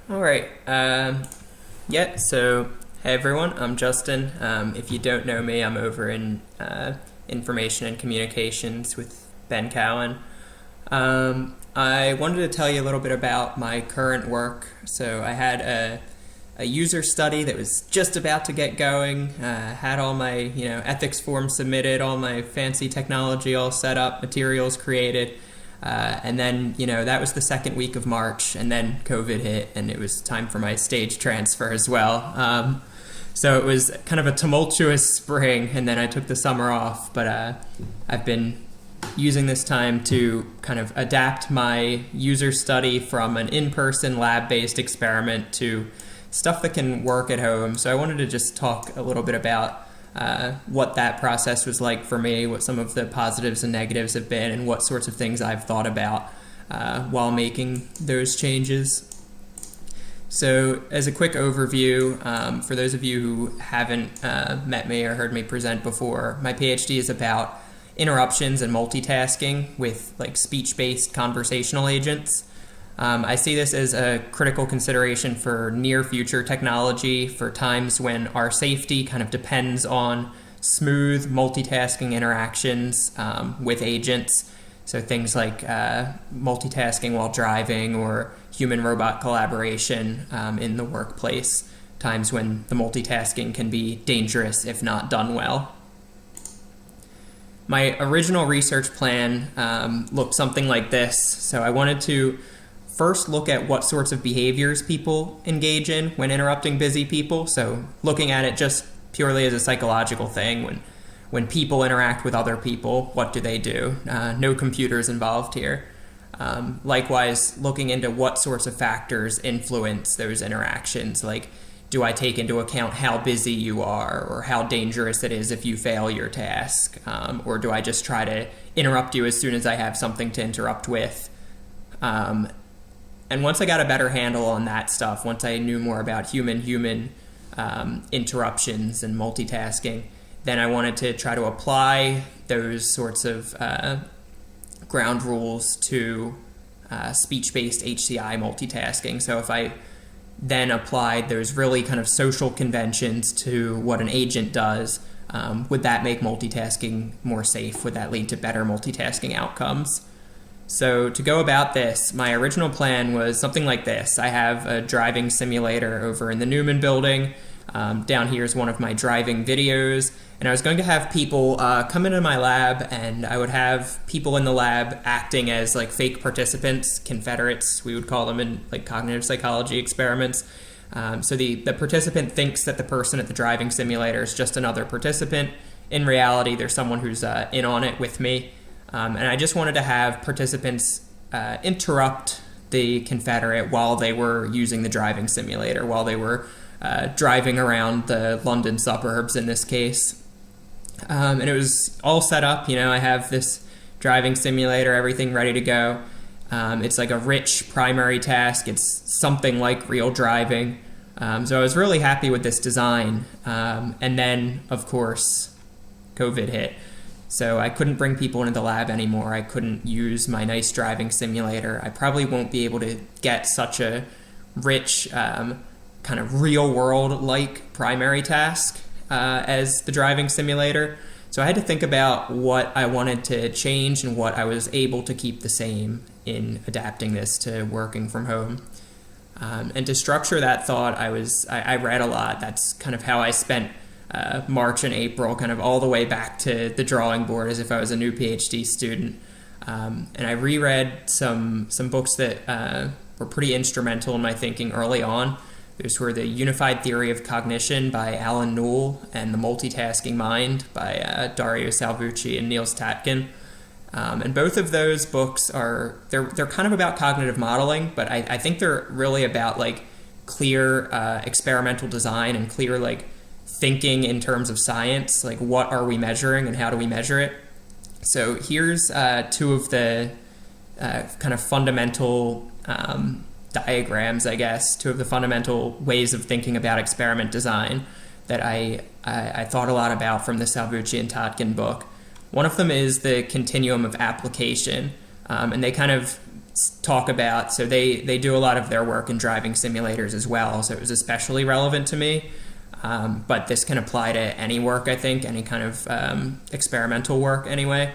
All right. Yeah, so hey everyone, I'm Justin. If you don't know me, I'm over in information and communications with Ben Cowan. I wanted to tell you a little bit about my current work. So I had a user study that was just about to get going, had all my ethics forms submitted, all my fancy technology all set up, materials created. And then, that was the second week of March, and then COVID hit, and it was time for my stage transfer as well. So it was kind of a tumultuous spring, and then I took the summer off, but I've been using this time to kind of adapt my user study from an in-person lab-based experiment to stuff that can work at home. So I wanted to just talk a little bit about what that process was like for me, what some of the positives and negatives have been, and what sorts of things I've thought about while making those changes. So as a quick overview, for those of you who haven't met me or heard me present before, my PhD is about interruptions and multitasking with like speech-based conversational agents. I see this as a critical consideration for near future technology, for times when our safety kind of depends on smooth multitasking interactions with agents. So things like multitasking while driving or human-robot collaboration in the workplace, times when the multitasking can be dangerous if not done well. My original research plan looked something like this. So I wanted to first look at what sorts of behaviors people engage in when interrupting busy people. So looking at it just purely as a psychological thing. When people interact with other people, what do they do? No computers involved here. Likewise, looking into what sorts of factors influence those interactions. Like, do I take into account how busy you are or how dangerous it is if you fail your task? Or do I just try to interrupt you as soon as I have something to interrupt with? And once I got a better handle on that stuff, once I knew more about human-human interruptions and multitasking, then I wanted to try to apply those sorts of ground rules to speech-based HCI multitasking. So if I then applied those really kind of social conventions to what an agent does, would that make multitasking more safe? Would that lead to better multitasking outcomes? So to go about this, my original plan was something like this. I have a driving simulator over in the Newman building. Down here is one of my driving videos. And I was going to have people come into my lab, and I would have people in the lab acting as like fake participants, Confederates, we would call them in like cognitive psychology experiments. So the participant thinks that the person at the driving simulator is just another participant. In reality, there's someone who's in on it with me. And I just wanted to have participants interrupt the Confederate while they were using the driving simulator, while they were driving around the London suburbs in this case. And it was all set up. I have this driving simulator, everything ready to go. It's like a rich primary task. It's something like real driving. So I was really happy with this design. And then, of course, COVID hit. So I couldn't bring people into the lab anymore. I couldn't use my nice driving simulator. I probably won't be able to get such a rich kind of real-world-like primary task as the driving simulator. So I had to think about what I wanted to change and what I was able to keep the same in adapting this to working from home. And to structure that thought, I read a lot. That's kind of how I spent March and April, kind of all the way back to the drawing board as if I was a new PhD student. And I reread some books that were pretty instrumental in my thinking early on. Those were The Unified Theory of Cognition by Alan Newell and The Multitasking Mind by Dario Salvucci and Niels Tatkin. And both of those books they're kind of about cognitive modeling, but I think they're really about like clear experimental design and clear like thinking in terms of science, like what are we measuring and how do we measure it. So here's two of the kind of fundamental diagrams, I guess, two of the fundamental ways of thinking about experiment design that I thought a lot about from the Salvucci and Tatkin book. One of them is the continuum of application, and they kind of talk about. So they do a lot of their work in driving simulators as well. So it was especially relevant to me. But this can apply to any work, I think, any kind of experimental work anyway.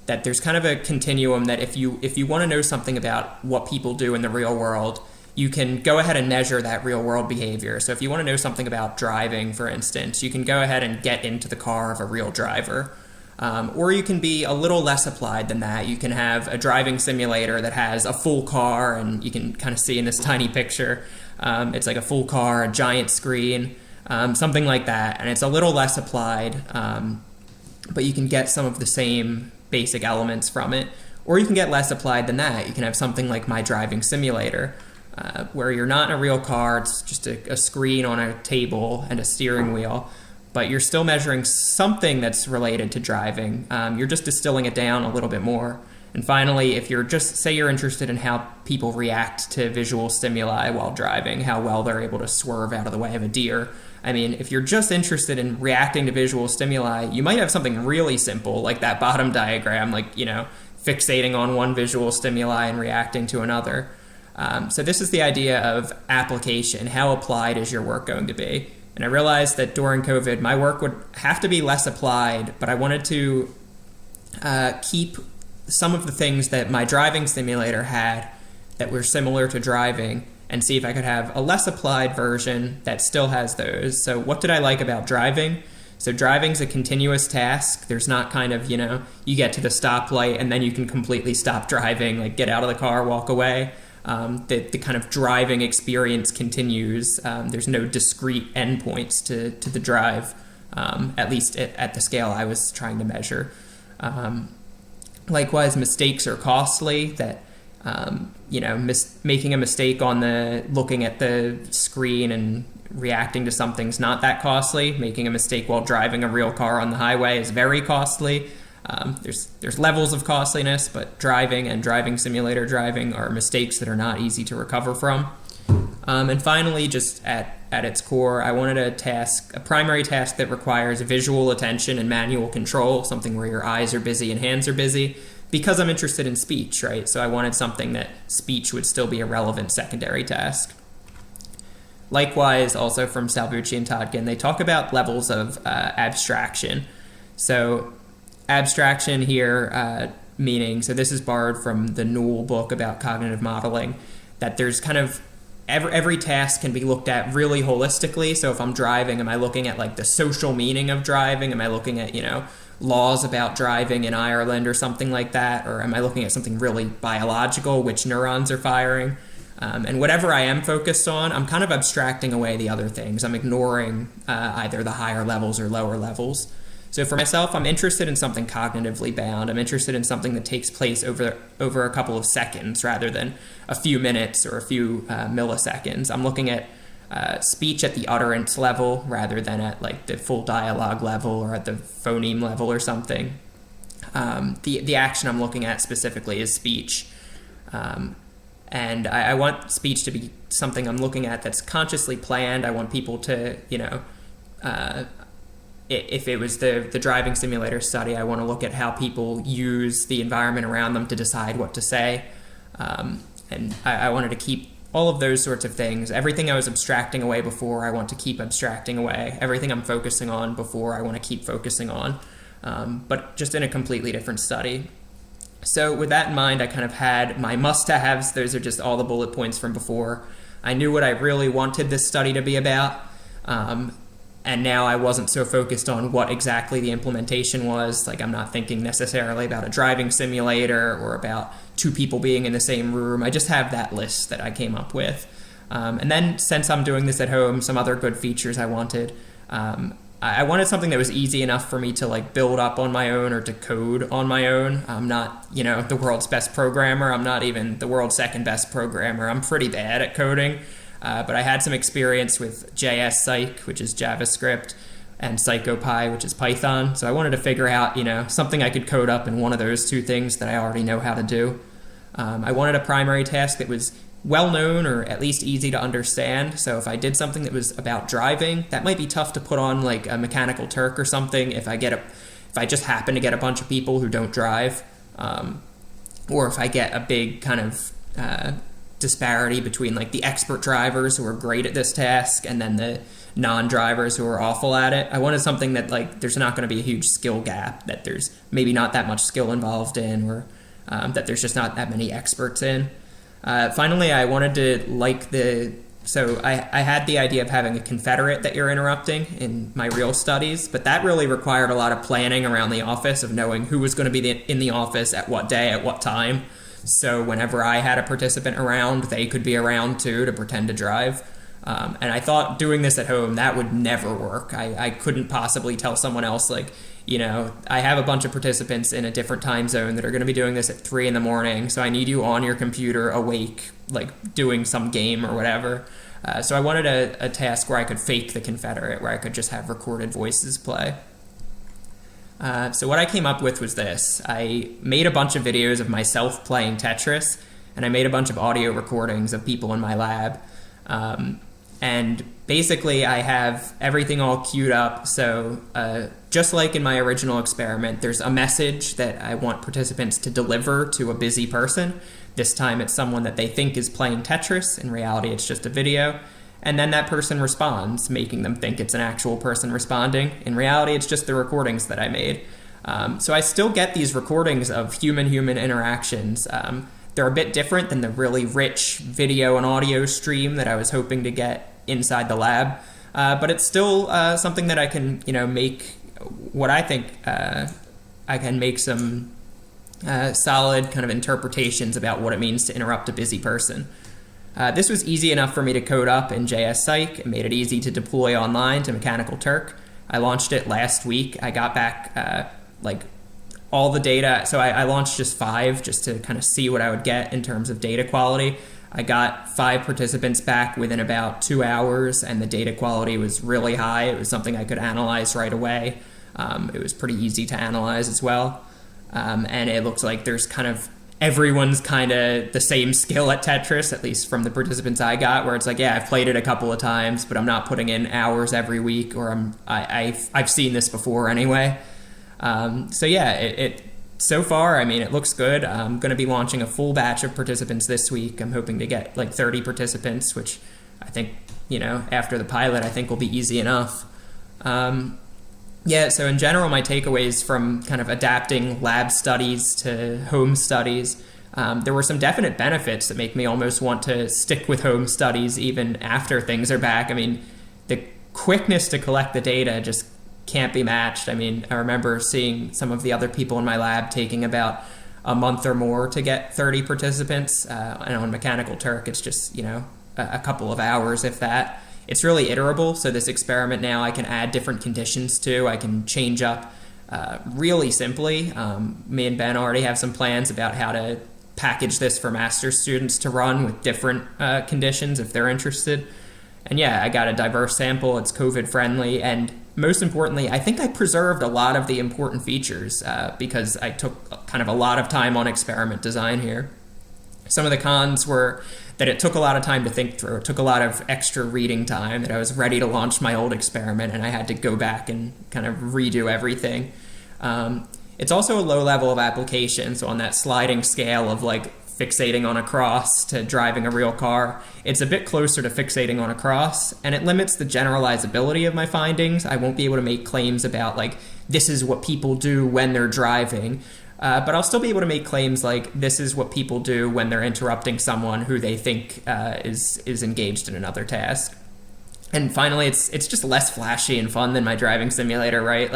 That there's kind of a continuum that if you want to know something about what people do in the real world, you can go ahead and measure that real world behavior. So if you want to know something about driving, for instance, you can go ahead and get into the car of a real driver. Or you can be a little less applied than that. You can have a driving simulator that has a full car, and you can kind of see in this tiny picture, it's like a full car, a giant screen, something like that. And it's a little less applied, but you can get some of the same basic elements from it. Or you can get less applied than that. You can have something like My Driving Simulator, where you're not in a real car, it's just a screen on a table and a steering wheel, but you're still measuring something that's related to driving. You're just distilling it down a little bit more. And finally, if you're just, say you're interested in how people react to visual stimuli while driving, how well they're able to swerve out of the way of a deer. I mean, if you're just interested in reacting to visual stimuli, you might have something really simple, like that bottom diagram, like, fixating on one visual stimuli and reacting to another. So this is the idea of application. How applied is your work going to be? And I realized that during COVID, my work would have to be less applied, but I wanted to keep some of the things that my driving simulator had that were similar to driving, and see if I could have a less applied version that still has those. So what did I like about driving? So driving's a continuous task. There's not kind of, you get to the stoplight and then you can completely stop driving, like get out of the car, walk away. The kind of driving experience continues. There's no discrete endpoints to the drive, at least at the scale I was trying to measure. Likewise, mistakes are costly. That making a mistake on looking at the screen and reacting to something's not that costly. Making a mistake while driving a real car on the highway is very costly. There's levels of costliness, but driving and driving simulator driving are mistakes that are not easy to recover from. And finally, just at its core, I wanted a primary task that requires visual attention and manual control, something where your eyes are busy and hands are busy, because I'm interested in speech, right? So I wanted something that speech would still be a relevant secondary task. Likewise, also from Salvucci and Todkin, they talk about levels of abstraction. So abstraction here, meaning, so this is borrowed from the Newell book about cognitive modeling, that there's kind of every task can be looked at really holistically. So if I'm driving, am I looking at like the social meaning of driving? Am I looking at, laws about driving in Ireland or something like that? Or am I looking at something really biological, which neurons are firing? And whatever I am focused on, I'm kind of abstracting away the other things. I'm ignoring either the higher levels or lower levels. So for myself, I'm interested in something cognitively bound. I'm interested in something that takes place over a couple of seconds rather than a few minutes or a few milliseconds. I'm looking at speech at the utterance level rather than at like the full dialogue level or at the phoneme level or something. The action I'm looking at specifically is speech. And I want speech to be something I'm looking at that's consciously planned. I want people to, if it was the driving simulator study, I want to look at how people use the environment around them to decide what to say. And I wanted to keep all of those sorts of things. Everything I was abstracting away before, I want to keep abstracting away. Everything I'm focusing on before, I want to keep focusing on, but just in a completely different study. So with that in mind, I kind of had my must-haves. Those are just all the bullet points from before. I knew what I really wanted this study to be about, and now I wasn't so focused on what exactly the implementation was. Like, I'm not thinking necessarily about a driving simulator or about two people being in the same room. I just have that list that I came up with. And then, since I'm doing this at home, some other good features I wanted. I wanted something that was easy enough for me to like build up on my own or to code on my own. I'm not, the world's best programmer. I'm not even the world's second best programmer. I'm pretty bad at coding. But I had some experience with JS-Psych, which is JavaScript, and PsychoPy, which is Python. So I wanted to figure out, something I could code up in one of those two things that I already know how to do. I wanted a primary task that was well-known or at least easy to understand. So if I did something that was about driving, that might be tough to put on like a Mechanical Turk or something if I just happen to get a bunch of people who don't drive, or if I get a big kind of disparity between like the expert drivers who are great at this task and then the non-drivers who are awful at it. I wanted something that like there's not going to be a huge skill gap, that there's maybe not that much skill involved in, or that there's just not that many experts in. Finally, I wanted to so I had the idea of having a confederate that you're interrupting in my real studies, but that really required a lot of planning around the office, of knowing who was going to be in the office at what day, at what time. So whenever I had a participant around, they could be around too to pretend to drive. And I thought doing this at home, that would never work. I couldn't possibly tell someone else, like, I have a bunch of participants in a different time zone that are going to be doing this at 3 a.m, so I need you on your computer awake, like doing some game or whatever. So I wanted a task where I could fake the confederate, where I could just have recorded voices play. So what I came up with was this. I made a bunch of videos of myself playing Tetris, and I made a bunch of audio recordings of people in my lab. And basically I have everything all queued up. So just like in my original experiment, there's a message that I want participants to deliver to a busy person. This time it's someone that they think is playing Tetris. In reality, it's just a video. And then that person responds, making them think it's an actual person responding. In reality, it's just the recordings that I made. So I still get these recordings of human-human interactions. They're a bit different than the really rich video and audio stream that I was hoping to get inside the lab. But it's still something that I can, make what I think I can make some solid kind of interpretations about what it means to interrupt a busy person. This was easy enough for me to code up in JS-Psych. It made it easy to deploy online to Mechanical Turk. I launched it last week. I got back all the data. So I launched just 5 just to kind of see what I would get in terms of data quality. I got 5 participants back within about 2 hours, and the data quality was really high. It was something I could analyze right away. It was pretty easy to analyze as well. And it looks like there's everyone's kind of the same skill at Tetris, at least from the participants I got, where it's like, yeah, I've played it a couple of times, but I'm not putting in hours every week, or I've seen this before anyway. So yeah, so far, it looks good. I'm going to be launching a full batch of participants this week. I'm hoping to get 30 participants, which I think, after the pilot, I think will be easy enough. Yeah, so in general, my takeaways from kind of adapting lab studies to home studies, there were some definite benefits that make me almost want to stick with home studies even after things are back. The quickness to collect the data just can't be matched. I remember seeing some of the other people in my lab taking about a month or more to get 30 participants. And on Mechanical Turk, it's just, a couple of hours, if that. It's really iterable, so this experiment now I can add different conditions to. I can change up really simply. Me and Ben already have some plans about how to package this for master's students to run with different conditions if they're interested. And yeah, I got a diverse sample. It's COVID friendly, and most importantly, I think I preserved a lot of the important features because I took kind of a lot of time on experiment design here. Some of the cons were that it took a lot of time to think through. It took a lot of extra reading time, that I was ready to launch my old experiment and I had to go back and kind of redo everything. It's also a low level of application. So on that sliding scale of fixating on a cross to driving a real car, it's a bit closer to fixating on a cross, and it limits the generalizability of my findings. I won't be able to make claims about this is what people do when they're driving. But I'll still be able to make claims like this is what people do when they're interrupting someone who they think is engaged in another task. And finally, it's just less flashy and fun than my driving simulator, right?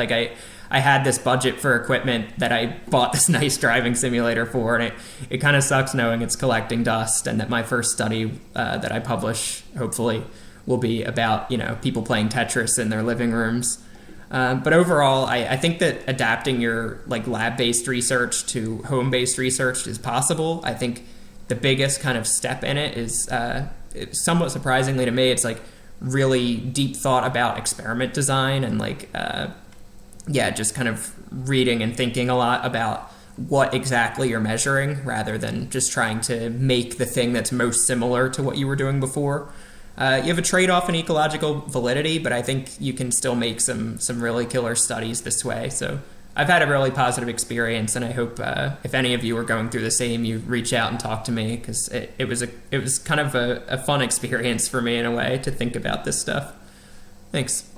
I had this budget for equipment that I bought this nice driving simulator for, and it kind of sucks knowing it's collecting dust, and that my first study that I publish, hopefully, will be about people playing Tetris in their living rooms. But overall, I think that adapting your lab-based research to home-based research is possible. I think the biggest kind of step in it is, somewhat surprisingly to me, it's really deep thought about experiment design and just kind of reading and thinking a lot about what exactly you're measuring rather than just trying to make the thing that's most similar to what you were doing before. You have a trade-off in ecological validity, but I think you can still make some really killer studies this way. So I've had a really positive experience, and I hope if any of you are going through the same, you reach out and talk to me, because it was kind of a fun experience for me in a way to think about this stuff. Thanks.